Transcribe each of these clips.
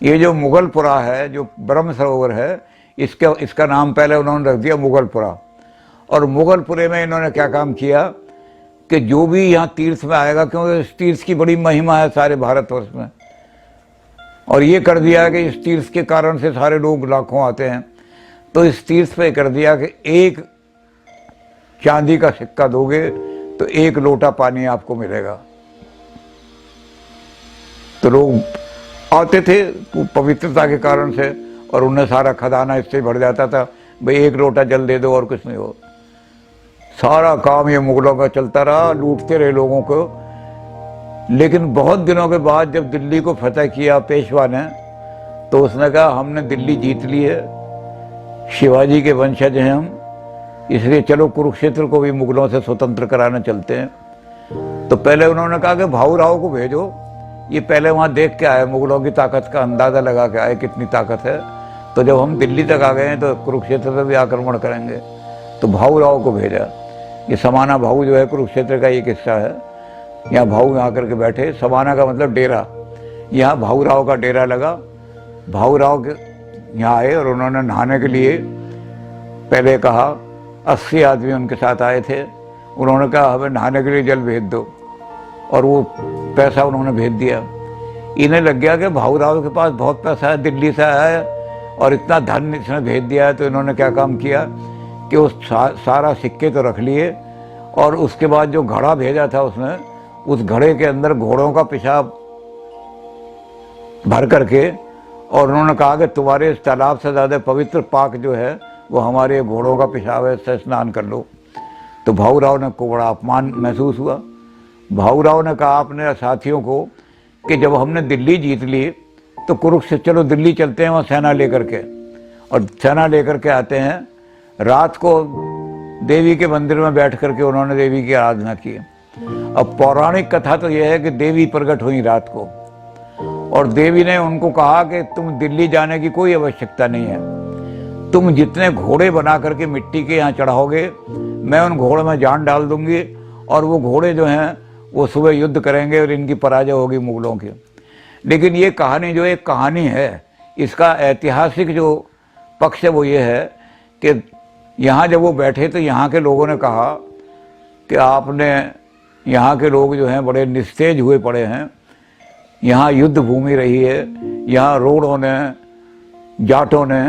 ये जो मुगलपुरा है, जो ब्रह्म सरोवर है, इसका नाम पहले उन्होंने रख दिया मुगलपुरा। और मुगलपुरे में इन्होंने क्या काम किया कि जो भी यहाँ तीर्थ में आएगा, क्योंकि इस तीर्थ की बड़ी महिमा है सारे भारतवर्ष में, और ये कर दिया कि इस तीर्थ के कारण से सारे लोग लाखों आते हैं, तो इस तीर्थ पे कर दिया कि एक चांदी का सिक्का दोगे तो 1 लोटा पानी आपको मिलेगा। तो लोग आते थे पवित्रता के कारण से, और उन्हें सारा खजाना इससे भर जाता था, भाई 1 लोटा जल दे दो और कुछ नहीं हो। सारा काम ये मुगलों का चलता रहा, लूटते रहे लोगों को। लेकिन बहुत दिनों के बाद जब दिल्ली को फतह किया पेशवा ने, तो उसने कहा हमने दिल्ली जीत ली है, शिवाजी के वंशज हैं हम, इसलिए चलो कुरुक्षेत्र को भी मुगलों से स्वतंत्र कराने चलते हैं। तो पहले उन्होंने कहा कि भाऊ राव को भेजो, ये पहले वहाँ देख के आए, मुगलों की ताकत का अंदाज़ा लगा के आए कितनी ताकत है। तो जब हम दिल्ली तक आ गए हैं तो कुरुक्षेत्र पर भी आक्रमण करेंगे। तो भाऊ राव को भेजा। ये समाना भाऊ जो है कुरुक्षेत्र का एक हिस्सा है। यहाँ भाऊ यहाँ करके बैठे, समाना का मतलब डेरा, यहाँ भाऊ राव का डेरा लगा। भाऊ राव के यहाँ आए और उन्होंने नहाने के लिए पहले कहा, 80 आदमी उनके साथ आए थे। उन्होंने कहा हमें नहाने के लिए जल भेज दो, और वो पैसा उन्होंने भेज दिया। इन्हें लग गया कि भाऊ राव के पास बहुत पैसा है, दिल्ली से आया है और इतना धन इसने भेज दिया है। तो इन्होंने क्या काम किया कि उस सारा सिक्के तो रख लिए, और उसके बाद जो घड़ा भेजा था उसने, उस घड़े के अंदर घोड़ों का पेशाब भर करके, और उन्होंने कहा कि तुम्हारे इस तालाब से ज़्यादा पवित्र पाक जो है वो हमारे घोड़ों का पेशाब है, इससे स्नान कर लो। तो भाऊ राव ने को बड़ा अपमान महसूस हुआ। भाऊ राव ने कहा अपने साथियों को कि जब हमने दिल्ली जीत ली तो कुरुक्षेत्र चलो दिल्ली चलते हैं, वहाँ सेना लेकर के, और सेना लेकर के आते हैं। रात को देवी के मंदिर में बैठ करके उन्होंने देवी की आराधना की। अब पौराणिक कथा तो यह है कि देवी प्रकट हुई रात को, और देवी ने उनको कहा कि तुम दिल्ली जाने की कोई आवश्यकता नहीं है, तुम जितने घोड़े बना करके मिट्टी के यहाँ चढ़ाओगे, मैं उन घोड़ों में जान डाल दूंगी, और वो घोड़े जो हैं वो सुबह युद्ध करेंगे और इनकी पराजय होगी मुगलों की। लेकिन ये कहानी जो एक कहानी है, इसका ऐतिहासिक जो पक्ष है वो ये है कि यहाँ जब वो बैठे तो यहाँ के लोगों ने कहा कि आपने, यहाँ के लोग जो हैं बड़े निस्तेज हुए पड़े हैं, यहाँ युद्ध भूमि रही है, यहाँ रोड़ों ने, जाटों ने,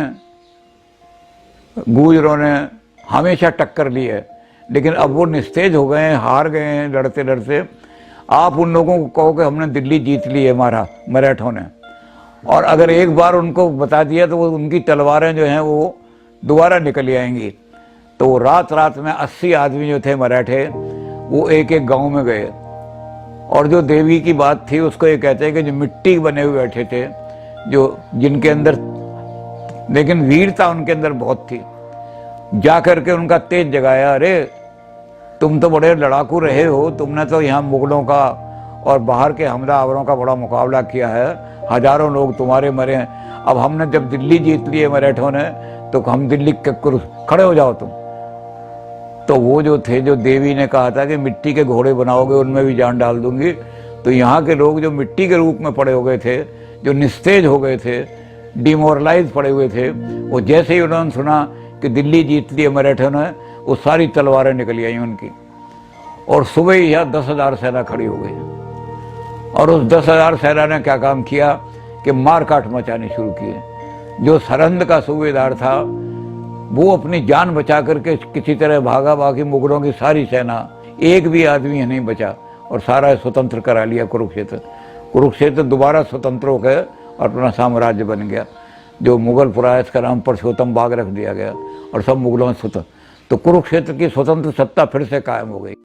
गुजरों ने हमेशा टक्कर ली है, लेकिन अब वो निस्तेज हो गए हैं, हार गए हैं लड़ते लड़ते। आप उन लोगों को कहो कि हमने दिल्ली जीत ली है मराठों ने, और अगर एक बार उनको बता दिया तो वो उनकी तलवारें जो हैं वो दोबारा निकल आएंगी। तो वो रात रात में 80 आदमी जो थे मराठे, वो एक एक गांव में गए, और जो देवी की बात थी उसको ये कहते हैं कि जो मिट्टी बने हुए बैठे थे, जो जिनके अंदर, लेकिन वीरता उनके अंदर बहुत थी, जा करके उनका तेज जगाया। अरे तुम तो बड़े लड़ाकू रहे हो, तुमने तो यहाँ मुगलों का और बाहर के हमलावरों का बड़ा मुकाबला किया है, हजारों लोग तुम्हारे मरे हैं। अब हमने जब दिल्ली जीत ली है मराठों ने, तो हम दिल्ली के खड़े हो जाओ तुम। तो वो जो थे, जो देवी ने कहा था कि मिट्टी के घोड़े बनाओगे उनमें भी जान डाल दूंगी, तो यहाँ के लोग जो मिट्टी के रूप में पड़े हो गए थे, जो निस्तेज हो गए थे, डिमोरलाइज पड़े हुए थे, वो जैसे ही उन्होंने सुना कि दिल्ली जीत ली है मराठों ने, वो सारी तलवारें निकली आई उनकी, और सुबह ही यहाँ 10,000 सेना खड़ी हो गई। और उस 10,000 सेना ने क्या काम किया कि मारकाट मचानी शुरू किए। जो सरहंद का सूबेदार था वो अपनी जान बचा करके किसी तरह भागा, बाकी मुगलों की सारी सेना, एक भी आदमी नहीं बचा, और सारा स्वतंत्र करा लिया कुरुक्षेत्र दोबारा स्वतंत्र हो गए और अपना साम्राज्य बन गया। जो मुगलपुरा है इसका नाम परशोत्तम बाग रख दिया गया, और सब मुगलों में स्वतंत्र। तो कुरुक्षेत्र की स्वतंत्र सत्ता फिर से कायम हो गई।